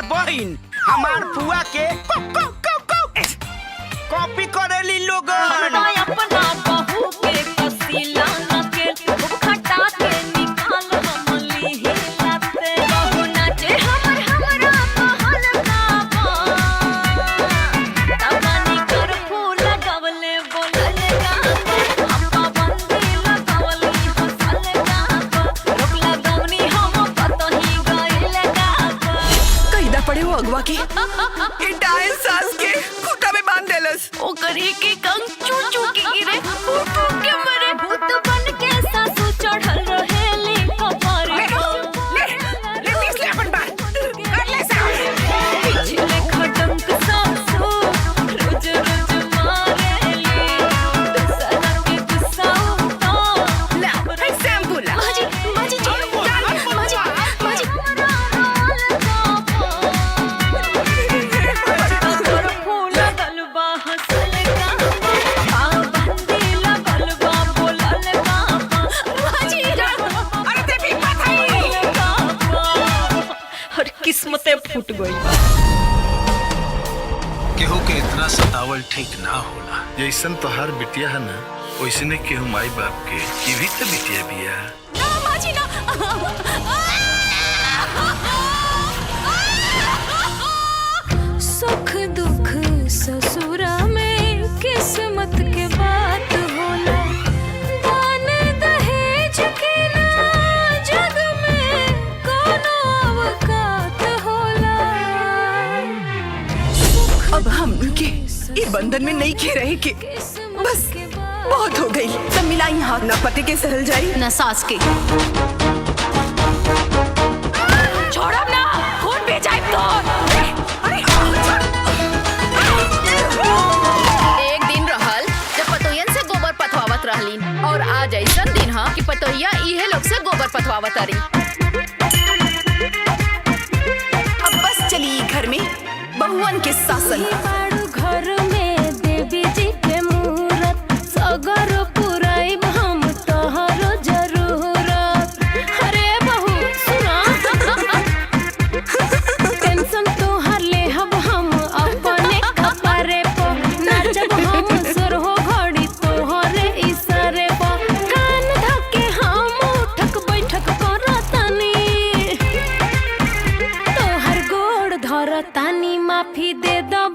बहिन हमार फुआ के कॉपी करेली लोग। अपना बहू के कसीला नके खटा के निकाल हमली हिलाते बहू नाचे हमरा कहल का तबानी कर फूल लगवले बोलल का हम बंदी लगवली हंसल का रोक लगवनी हम पतही गइल का कहिदा पड़े हो अगवा के ये डायल सास के खूटा में बांध देलस ओकरी के कंग चू के गिरे फूट के मरे भूत बन के सासू चढ़ल रहेली कपर ले तीस ले अपन बात कर ले सास पिछले खटंक सासू रोज रोज मारेली दूसरा के गुस्सा तो ला है शैम्पू ला माजी जी माजी फूल गलबा हंसल का बंदी लगलबा बोलल का माजी अरे ते भी मत है और किस्मते फूट गई। केहू के इतना सतावल ठीक ना होला। जैसन तोहार बिटिया है ना वैसने केहू माई बाप के ये भी तो बिटिया बिया। ना माजी ना सुख दुख ससुरा में किस्मत के बात होला दान दहेज के ना जग में कोनो अवकात होला। अब हम के ये बंधन में नहीं खे रहे के बस बहुत हो गई। सब मिलाई हाथ ना पति के सहल जाई न सास के छोड़ब ना खून भी जाए तो एक दिन रहल जब पतोहियन से गोबर पथवावत रहलीन और आज ऐसन दिन ह कि पतोहिया इहे लोग से गोबर पथवावत रही। अब बस चली घर में बहुवन के शासन। घर में देवी जी के मूरत सगर पुराइब हम तोहरो जरूरत। अरे बहू सुना टेंशन तोहर लेहब हम अपने कपड़े पर नाचब हम सुरहो घड़ी तोहरे इशारे पर कान धके हम उठक बैठक करतानी तोहर गोड़ धरतानी माफी दे दो